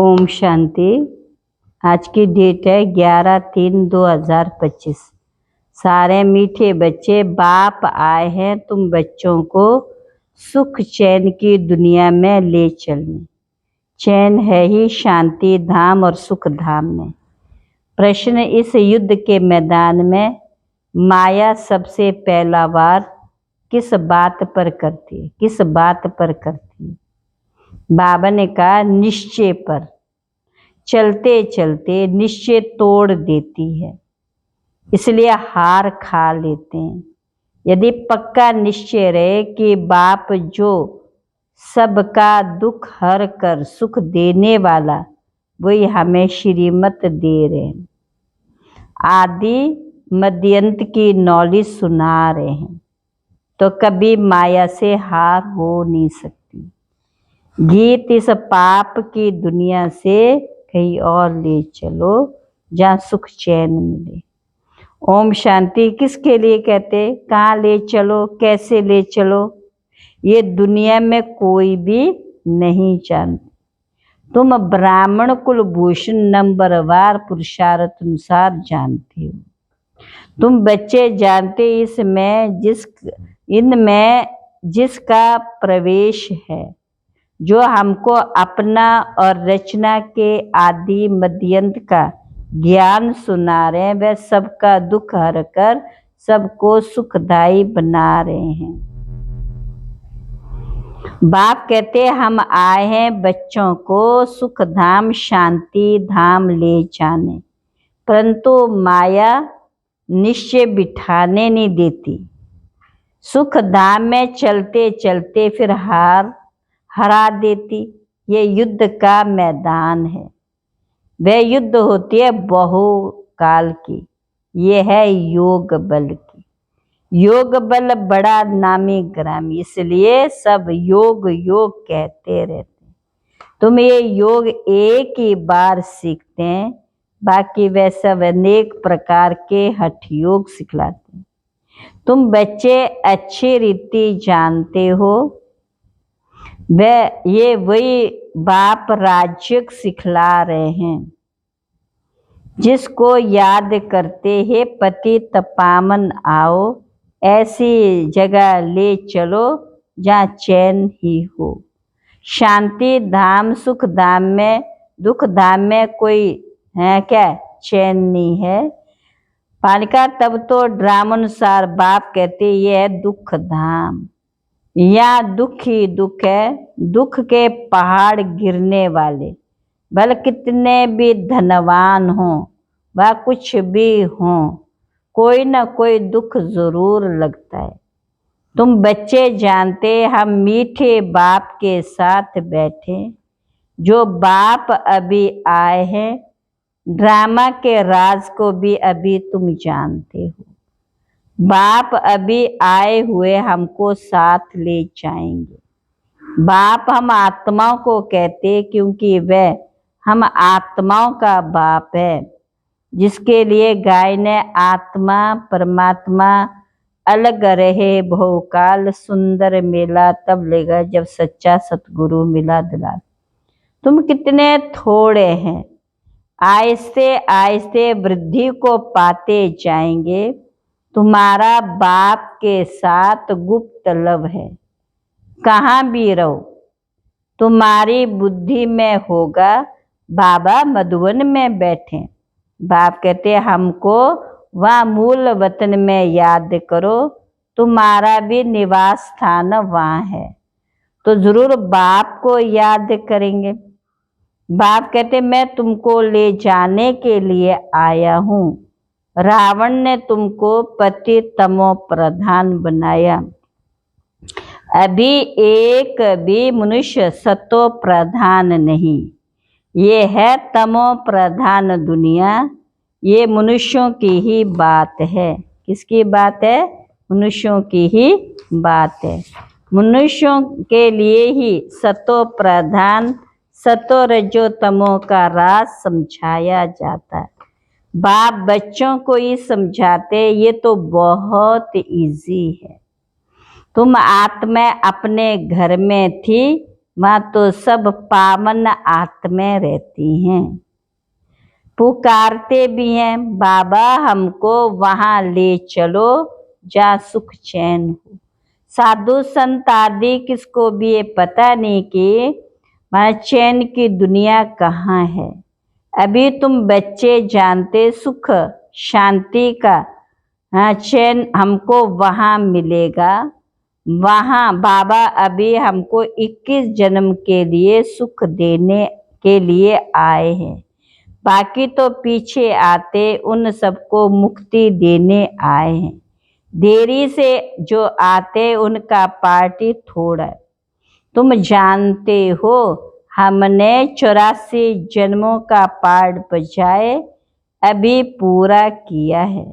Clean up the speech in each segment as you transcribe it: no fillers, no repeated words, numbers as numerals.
ओम शांति। आज की डेट है 11/3/2025। सारे मीठे बच्चे, बाप आए हैं तुम बच्चों को सुख चैन की दुनिया में ले चलने। चैन है ही शांति धाम और सुख धाम में। प्रश्न, इस युद्ध के मैदान में माया सबसे पहला वार किस बात पर करती है? किस बात पर करती है? बाबा ने कहा निश्चय पर। चलते चलते निश्चय तोड़ देती है, इसलिए हार खा लेते हैं। यदि पक्का निश्चय रहे कि बाप जो सबका दुख हर कर सुख देने वाला, वही हमें श्रीमत दे रहे हैं, आदि मध्यंत की नॉलेज सुना रहे हैं, तो कभी माया से हार हो नहीं सकती। गीत इस पाप की दुनिया से कहीं और ले चलो जहाँ सुख चैन मिले। ओम शांति किसके लिए कहते? कहाँ ले चलो, कैसे ले चलो, ये दुनिया में कोई भी नहीं जानते। तुम ब्राह्मण कुलभूषण नंबरवार पुरुषार्थ अनुसार जानते हो। तुम बच्चे जानते इनमें जिसका प्रवेश है, जो हमको अपना और रचना के आदि मध्यंत का ज्ञान सुना रहे हैं, वह सबका दुख हर कर सबको सुखदायी बना रहे हैं। बाप कहते हम आए हैं बच्चों को सुख धाम शांति धाम ले जाने, परंतु माया निश्चय बिठाने नहीं देती। सुख धाम में चलते चलते फिर हरा देती। ये युद्ध का मैदान है। वह युद्ध होती है बहुकाल की। ये है योग बल की। योग बल बड़ा नामी ग्रामी, इसलिए सब योग योग कहते रहते हैं। तुम ये योग एक ही बार सीखते हैं, बाकी वह सब अनेक प्रकार के हठ योग सिखलाते हैं। तुम बच्चे अच्छी रीति जानते हो, ये वही बाप राज्य सिखला रहे हैं, जिसको याद करते हैं पतित पावन आओ, ऐसी जगह ले चलो जहाँ चैन ही हो। शांति धाम सुख धाम में, दुख धाम में कोई है क्या? चैन नहीं है। पालिका तब तो ड्रामानुसार बाप कहते ये है दुख धाम। यहाँ दुख ही दुख है, दुख के पहाड़ गिरने वाले, भले कितने भी धनवान हो व कुछ भी हो, कोई ना कोई दुख जरूर लगता है। तुम बच्चे जानते हम मीठे बाप के साथ बैठे, जो बाप अभी आए हैं, ड्रामा के राज को भी अभी तुम जानते हो। बाप अभी आए हुए हमको साथ ले जाएंगे। बाप हम आत्माओं को कहते क्योंकि वह हम आत्माओं का बाप है, जिसके लिए गाय ने आत्मा परमात्मा अलग रहे बहुकाल सुंदर मेला तब लेगा जब सच्चा सतगुरु मिला दिला। तुम कितने थोड़े हैं, आहिस्ते आहिस्ते वृद्धि को पाते जाएंगे। तुम्हारा बाप के साथ गुप्त लव है, कहाँ भी रहो तुम्हारी बुद्धि में होगा। बाबा मधुवन में बैठे, बाप कहते हमको वहाँ मूल वतन में याद करो, तुम्हारा भी निवास स्थान वहाँ है, तो जरूर बाप को याद करेंगे। बाप कहते मैं तुमको ले जाने के लिए आया हूँ। रावण ने तुमको पति तमो प्रधान बनाया, अभी एक भी मनुष्य सतो प्रधान नहीं। ये है तमो प्रधान दुनिया, ये मनुष्यों की ही बात है। किसकी बात है? मनुष्यों की ही बात है। मनुष्यों के लिए ही सतो प्रधान सतो रजो तमो का राज समझाया जाता है। बाप बच्चों को ही समझाते, ये तो बहुत इजी है। तुम आत्मा अपने घर में थी, वहाँ तो सब पावन आत्माएं रहती हैं। पुकारते भी हैं, बाबा हमको वहाँ ले चलो जहाँ सुख चैन हो। साधु संत आदि किसको भी ये पता नहीं कि वहाँ चैन की दुनिया कहाँ है। अभी तुम बच्चे जानते सुख शांति का चैन हमको वहाँ मिलेगा। वहाँ बाबा अभी हमको 21 जन्म के लिए सुख देने के लिए आए हैं। बाकी तो पीछे आते उन सबको मुक्ति देने आए हैं। देरी से जो आते उनका पार्टी थोड़ा है। तुम जानते हो हमने 84 जन्मों का पार्ट बजाए अभी पूरा किया है।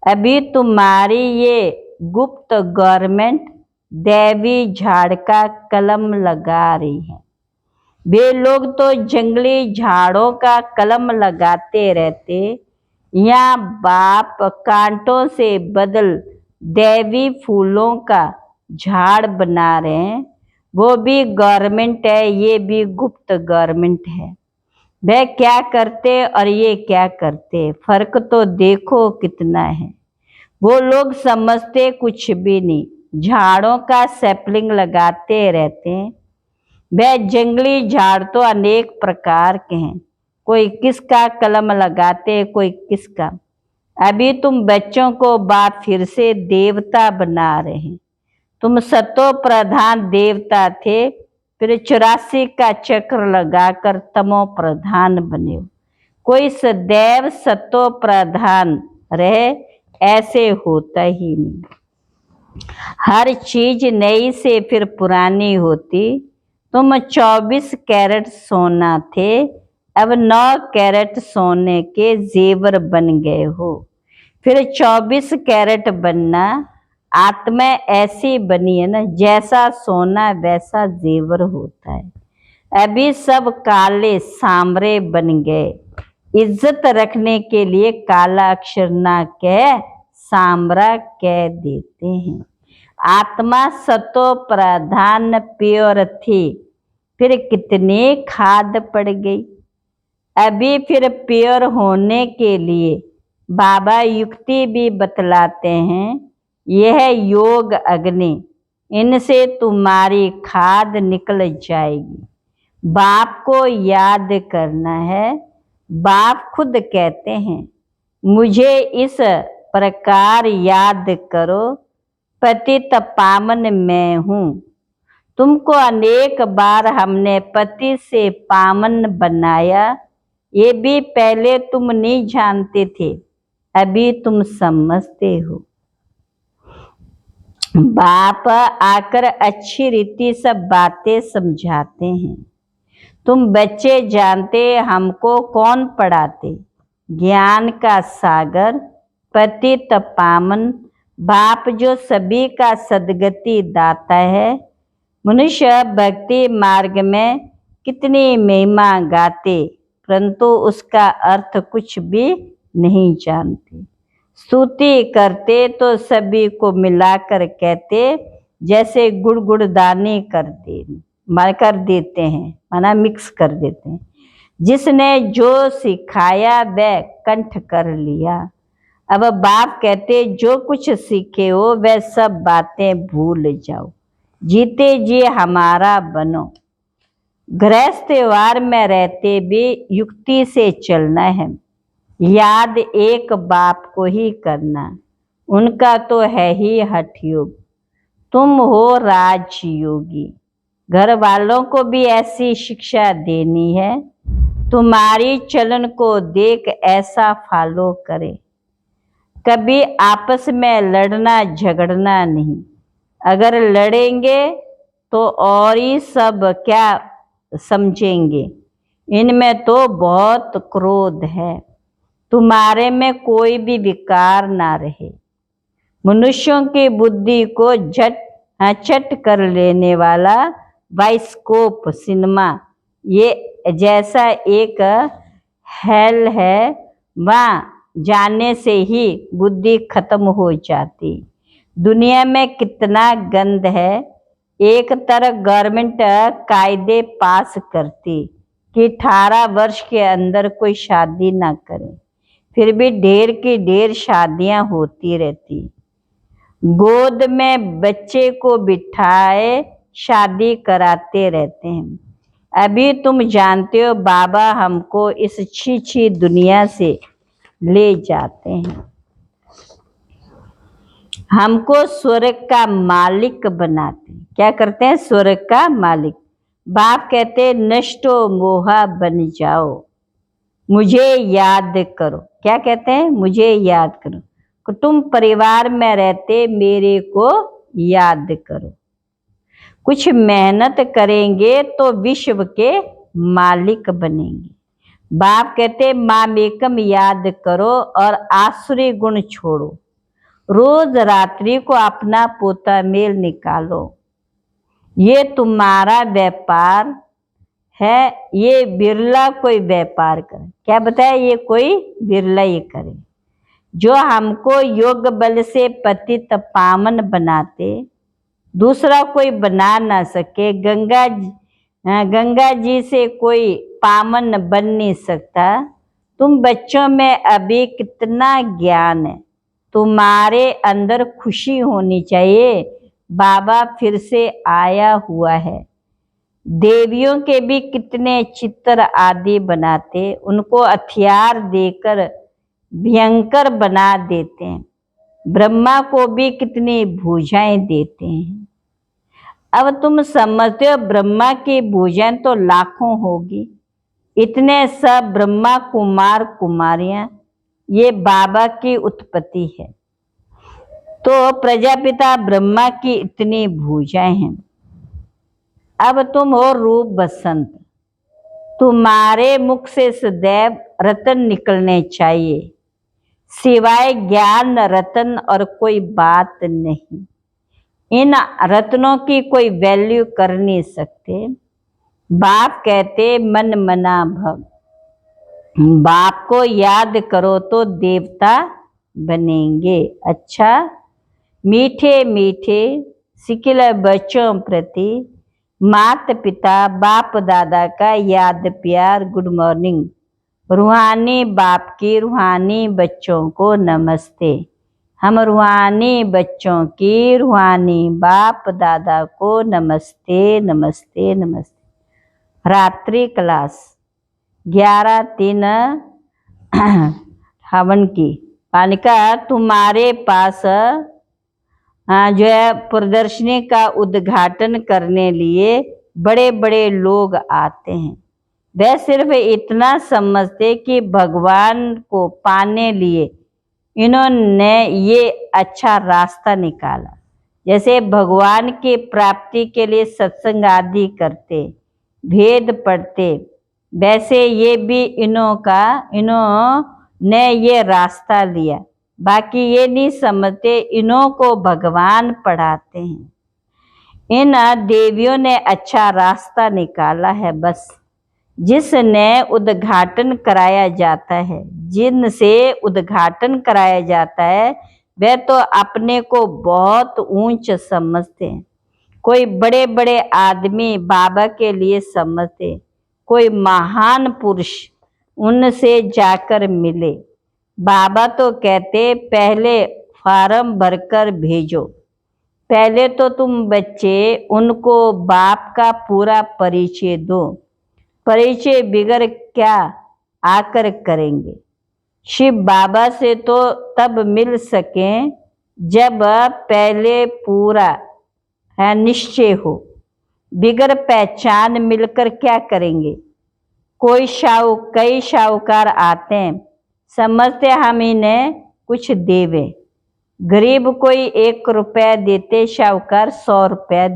अभी तुम्हारी ये गुप्त गवर्नमेंट दैवी झाड़ का कलम लगा रही है। वे लोग तो जंगली झाड़ों का कलम लगाते रहते, यहाँ बाप कांटों से बदल दैवी फूलों का झाड़ बना रहे हैं। वो भी गवर्नमेंट है, ये भी गुप्त गवर्नमेंट है। वे क्या करते और ये क्या करते, फर्क तो देखो कितना है। वो लोग समझते कुछ भी नहीं, झाड़ों का सैपलिंग लगाते रहते हैं। वह जंगली झाड़ तो अनेक प्रकार के हैं, कोई किसका कलम लगाते कोई किसका। अभी तुम बच्चों को बाप फिर से देवता बना रहे हैं। तुम सतो प्रधान देवता थे, फिर 84 का चक्र लगाकर तमो प्रधान बने हो। कोई सदैव सतो प्रधान रहे ऐसे होता ही नहीं। हर चीज नई से फिर पुरानी होती। तुम 24 कैरेट सोना थे, अब 9 कैरेट सोने के जेवर बन गए हो। फिर 24 कैरेट बनना। आत्मा ऐसी बनी है ना, जैसा सोना वैसा जेवर होता है। अभी सब काले सांवरे बन गए। इज्जत रखने के लिए काला अक्षर ना कह सांवरा कह देते हैं। आत्मा सतो प्रधान प्योर थी, फिर कितनी खाद पड़ गई। अभी फिर प्योर होने के लिए बाबा युक्ति भी बतलाते हैं। यह योग अग्नि, इनसे तुम्हारी खाद निकल जाएगी। बाप को याद करना है। बाप खुद कहते हैं मुझे इस प्रकार याद करो, पतित पावन मैं हूँ। तुमको अनेक बार हमने पति से पावन बनाया, ये भी पहले तुम नहीं जानते थे, अभी तुम समझते हो। बाप आकर अच्छी रीति सब बातें समझाते हैं। तुम बच्चे जानते हमको कौन पढ़ाते। ज्ञान का सागर पतित पावन बाप जो सभी का सदगति दाता है। मनुष्य भक्ति मार्ग में कितनी महिमा गाते, परंतु उसका अर्थ कुछ भी नहीं जानते। स्तुति करते तो सभी को मिलाकर कहते, जैसे गुड़गुड़दानी कर देते हैं, माना मिक्स कर देते हैं। जिसने जो सिखाया वह कंठ कर लिया। अब बाप कहते जो कुछ सीखे हो वह सब बातें भूल जाओ, जीते जी हमारा बनो। गृहस्थ व्यवहार में रहते भी युक्ति से चलना है। याद एक बाप को ही करना, उनका तो है ही हठ योग। तुम हो राजयोगी, घर वालों को भी ऐसी शिक्षा देनी है। तुम्हारी चलन को देख ऐसा फॉलो करे। कभी आपस में लड़ना झगड़ना नहीं। अगर लड़ेंगे तो और ही सब क्या समझेंगे। इनमें तो बहुत क्रोध है। तुम्हारे में कोई भी विकार ना रहे। मनुष्यों की बुद्धि को झट कर लेने वाला बाइस्कोप सिनेमा ये जैसा एक हेल है, वहाँ जाने से ही बुद्धि खत्म हो जाती। दुनिया में कितना गंद है, एक तरफ गवर्नमेंट कायदे पास करती कि 18 वर्ष के अंदर कोई शादी ना करे, फिर भी ढेर की ढेर शादियां होती रहती। गोद में बच्चे को बिठाए शादी कराते रहते हैं। अभी तुम जानते हो बाबा हमको इस छी दुनिया से ले जाते हैं, हमको स्वर्ग का मालिक बनाते हैं। क्या करते हैं? स्वर्ग का मालिक। बाप कहते हैं नष्टो मोहा बन जाओ, मुझे याद करो। क्या कहते हैं? मुझे याद करो। कुटुंब परिवार में रहते मेरे को याद करो। कुछ मेहनत करेंगे तो विश्व के मालिक बनेंगे। बाप कहते मामेकम याद करो और आसुरी गुण छोड़ो। रोज रात्रि को अपना पोता मेल निकालो। ये तुम्हारा व्यापार है, ये बिरला कोई व्यापार करे। क्या बताया? ये कोई बिरला ये करे। जो हमको योग बल से पतित पावन बनाते, दूसरा कोई बना ना सके। गंगा जी से कोई पावन बन नहीं सकता। तुम बच्चों में अभी कितना ज्ञान है, तुम्हारे अंदर खुशी होनी चाहिए। बाबा फिर से आया हुआ है। देवियों के भी कितने चित्र आदि बनाते, उनको हथियार देकर भयंकर बना देते हैं। ब्रह्मा को भी कितनी भुजाएं देते हैं। अब तुम समझते हो ब्रह्मा की भुजाएं तो लाखों होगी। इतने सब ब्रह्मा कुमार कुमारियां, ये बाबा की उत्पत्ति है। तो प्रजापिता ब्रह्मा की इतनी भुजाएं हैं। अब तुम हो रूप बसंत, तुम्हारे मुख से सदैव रतन निकलने चाहिए, सिवाय ज्ञान रतन और कोई बात नहीं। इन रत्नों की कोई वैल्यू कर नहीं सकते। बाप कहते मन मना भव, बाप को याद करो तो देवता बनेंगे। अच्छा, मीठे मीठे सिकिल बच्चों प्रति माता पिता बाप दादा का याद प्यार गुड मॉर्निंग। रूहानी बाप की रूहानी बच्चों को नमस्ते। हम रूहानी बच्चों की रूहानी बाप दादा को नमस्ते नमस्ते नमस्ते। रात्रि क्लास 11/3 हवन की पानिका तुम्हारे पास जो है प्रदर्शनी का उद्घाटन करने लिए बड़े बड़े लोग आते हैं। वे सिर्फ इतना समझते कि भगवान को पाने लिए इन्होंने ये अच्छा रास्ता निकाला। जैसे भगवान की प्राप्ति के लिए सत्संग आदि करते, भेद पढ़ते, वैसे ये भी इन्होंने ये रास्ता लिया। बाकी ये नहीं समझते इन्हों को भगवान पढ़ाते हैं। इन देवियों ने अच्छा रास्ता निकाला है। बस जिसने उद्घाटन कराया जाता है, जिनसे उद्घाटन कराया जाता है, वे तो अपने को बहुत ऊंच समझते हैं। कोई बड़े बड़े आदमी बाबा के लिए समझते, कोई महान पुरुष उनसे जाकर मिले। बाबा तो कहते पहले फार्म भरकर भेजो। पहले तो तुम बच्चे उनको बाप का पूरा परिचय दो। परिचय बिगड़ क्या आकर करेंगे। शिव बाबा से तो तब मिल सकें जब पहले पूरा है निश्चय हो। बिगड़ पहचान मिलकर क्या करेंगे। कई शाहूकार आते हैं, समझते हम इन्हें कुछ देवे। गरीब कोई 1 रुपया देते, शाहूकार 100 रुपया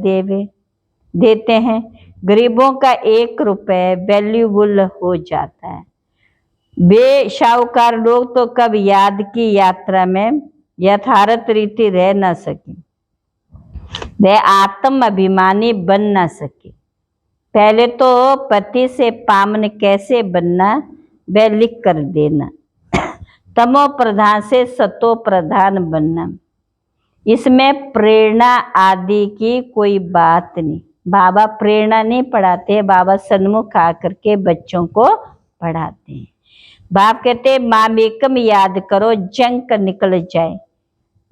देते हैं। गरीबों का 1 रुपया वैल्यूबल हो जाता है। वे शाहूकार लोग तो कब याद की यात्रा में यथार्थ रीति रह ना सके, वे आत्म अभिमानी बन ना सके। पहले तो पति से पावन कैसे बनना वह लिख कर देना। तमो प्रधान से सतो प्रधान बनना, इसमें प्रेरणा आदि की कोई बात नहीं। बाबा प्रेरणा नहीं पढ़ाते, बाबा सन्मुख आकर के बच्चों को पढ़ाते हैं। बाप कहते मामेकम याद करो, जंक निकल जाए।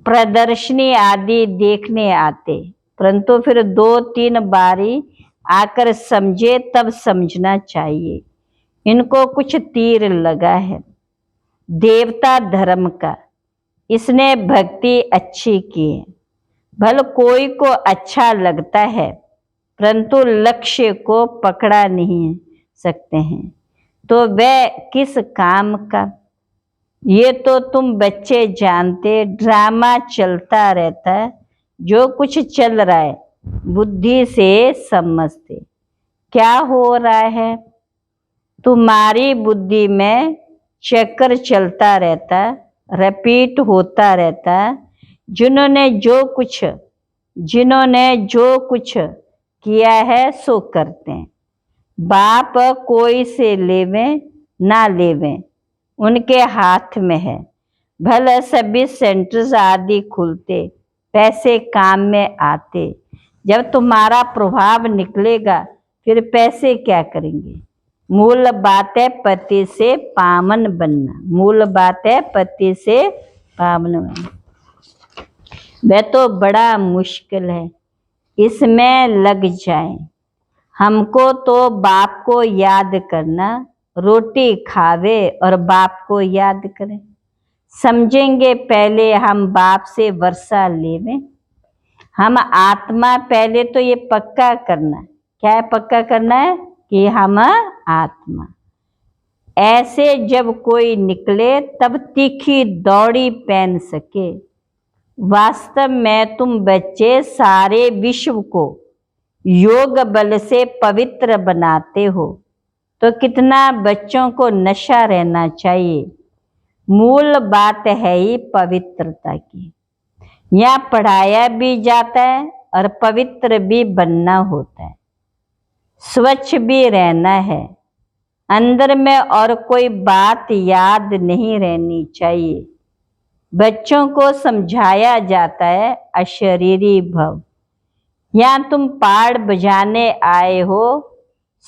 प्रदर्शनी आदि देखने आते, परंतु फिर 2-3 बारी आकर समझे तब समझना चाहिए। इनको कुछ तीर लगा है देवता धर्म का, इसने भक्ति अच्छी की है। भले कोई को अच्छा लगता है, परंतु लक्ष्य को पकड़ा नहीं सकते हैं, तो वह किस काम का। ये तो तुम बच्चे जानते, ड्रामा चलता रहता है, जो कुछ चल रहा है बुद्धि से समझते। क्या हो रहा है, तुम्हारी बुद्धि में चक्कर चलता रहता, रिपीट होता रहता। जिन्होंने जो कुछ किया है सो करते हैं। बाप कोई से लेवे ना लेवे उनके हाथ में है। भले सभी सेंटर्स आदि खुलते, पैसे काम में आते, जब तुम्हारा प्रभाव निकलेगा फिर पैसे क्या करेंगे। मूल बात है पति से पावन बनना, मूल बात है पति से पावन बनना। वह तो बड़ा मुश्किल है, इसमें लग जाए। हमको तो बाप को याद करना, रोटी खावे और बाप को याद करें। समझेंगे पहले हम बाप से वर्षा लेवें। हम आत्मा, पहले तो ये पक्का करना, क्या है पक्का करना है कि हम आत्मा। ऐसे जब कोई निकले तब तीखी दौड़ी पहन सके। वास्तव में तुम बच्चे सारे विश्व को योग बल से पवित्र बनाते हो, तो कितना बच्चों को नशा रहना चाहिए। मूल बात है ही पवित्रता की। यहाँ पढ़ाया भी जाता है और पवित्र भी बनना होता है, स्वच्छ भी रहना है। अंदर में और कोई बात याद नहीं रहनी चाहिए। बच्चों को समझाया जाता है अशरीरी भव। यहाँ तुम पाड़ बजाने आए हो,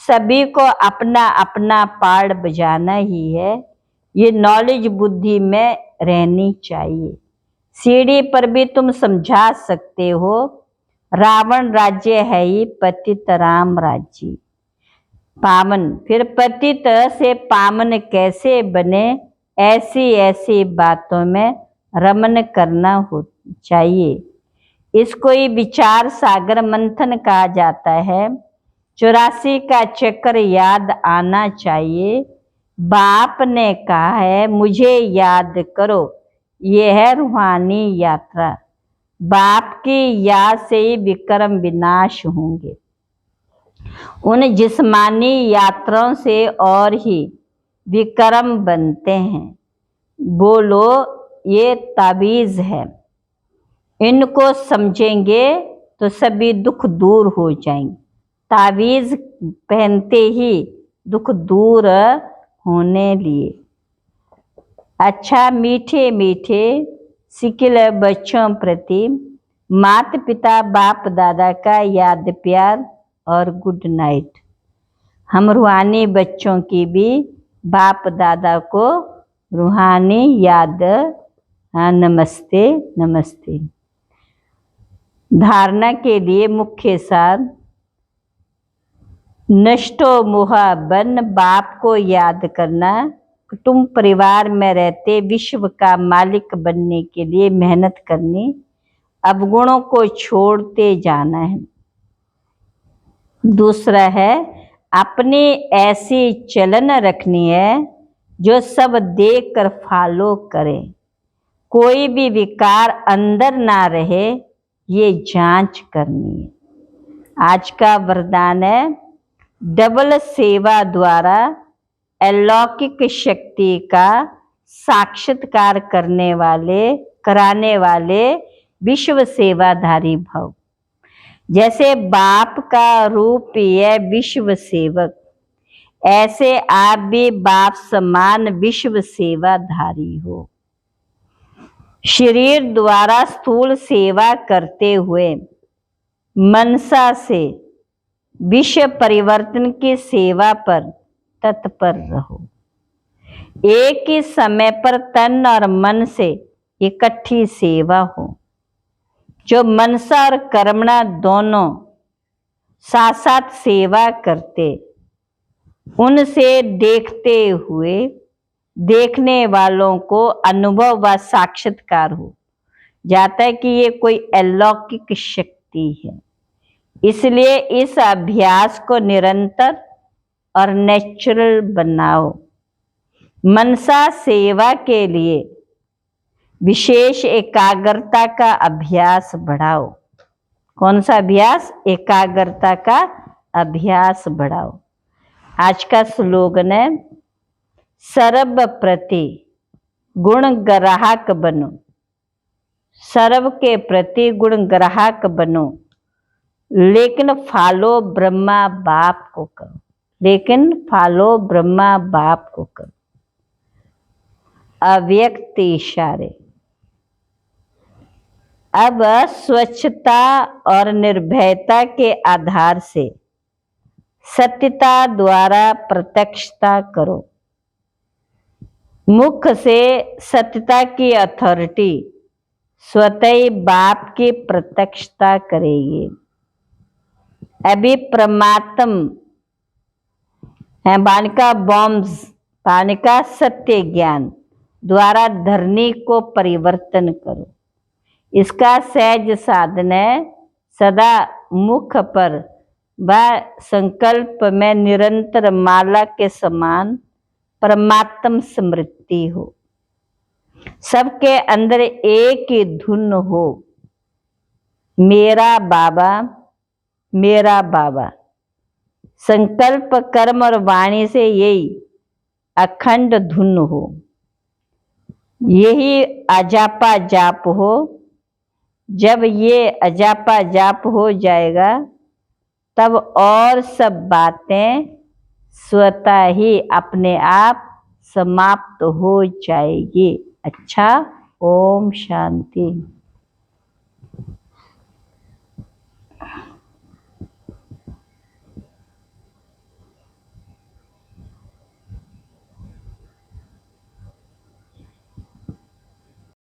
सभी को अपना अपना पाड़ बजाना ही है, ये नॉलेज बुद्धि में रहनी चाहिए। सीढ़ी पर भी तुम समझा सकते हो, रावण राज्य है ही पतित राम राज्य। पावन, फिर पतित से पावन कैसे बने, ऐसी ऐसी बातों में रमन करना हो चाहिए। इसको ही विचार सागर मंथन कहा जाता है। 84 का चक्कर याद आना चाहिए। बाप ने कहा है मुझे याद करो, ये है रूहानी यात्रा। बाप की याद से ही विक्रम विनाश होंगे। उन जिस्मानी यात्राओं से और ही विक्रम बनते हैं। बोलो ये ताबीज है, इनको समझेंगे तो सभी दुख दूर हो जाएंगे। ताबीज पहनते ही दुख दूर होने लिए। अच्छा मीठे मीठे सिकिल बच्चों प्रति माता पिता बाप दादा का याद प्यार और गुड नाइट। हम रूहानी बच्चों की भी बाप दादा को रूहानी याद। नमस्ते नमस्ते। धारणा के लिए मुख्य सार, नष्टो मोहा बन, बाप को याद करना। कुटुंब परिवार में रहते विश्व का मालिक बनने के लिए मेहनत करनी, अवगुणों को छोड़ते जाना है। दूसरा है अपनी ऐसी चलन रखनी है जो सब देख कर फॉलो करे। कोई भी विकार अंदर ना रहे, ये जांच करनी है। आज का वरदान है डबल सेवा द्वारा अलौकिक शक्ति का साक्षात्कार कराने वाले विश्व सेवाधारी भव। जैसे बाप का रूप ही है विश्व सेवक, ऐसे आप भी बाप समान विश्व सेवाधारी हो। शरीर द्वारा स्थूल सेवा करते हुए मनसा से विश्व परिवर्तन की सेवा पर तत्पर रहो। एक ही समय पर तन और मन से इकट्ठी सेवा हो। जो मनसा और कर्मणा दोनों साथ साथ सेवा करते, उनसे देखते हुए देखने वालों को अनुभव व साक्षात्कार हो जाता है कि ये कोई अलौकिक शक्ति है। इसलिए इस अभ्यास को निरंतर और नेचुरल बनाओ। मनसा सेवा के लिए विशेष एकाग्रता का अभ्यास बढ़ाओ। कौन सा अभ्यास? एकाग्रता का अभ्यास बढ़ाओ। आज का स्लोगन है, सर्व प्रति गुण ग्राहक बनो। सर्व के प्रति गुण ग्राहक बनो, लेकिन फॉलो ब्रह्मा बाप को करो। लेकिन फॉलो ब्रह्मा बाप को करो। अव्यक्त इशारे। अब स्वच्छता और निर्भयता के आधार से सत्यता द्वारा प्रत्यक्षता करो। मुख से सत्यता की अथॉरिटी स्वतः ही बाप की प्रत्यक्षता करेगी। अभी परमात्म है बानिका बॉम्ब्स, बानिका सत्य ज्ञान द्वारा धरनी को परिवर्तन करो। इसका सहज साधन है, सदा मुख पर व संकल्प में निरंतर माला के समान परमात्म स्मृति हो। सबके अंदर एक ही धुन हो, मेरा बाबा मेरा बाबा। संकल्प कर्म और वाणी से यही अखंड धुन हो, यही अजापा जाप हो। जब ये अजापा जाप हो जाएगा, तब और सब बातें स्वतः ही अपने आप समाप्त हो जाएगी। अच्छा, ओम शांति।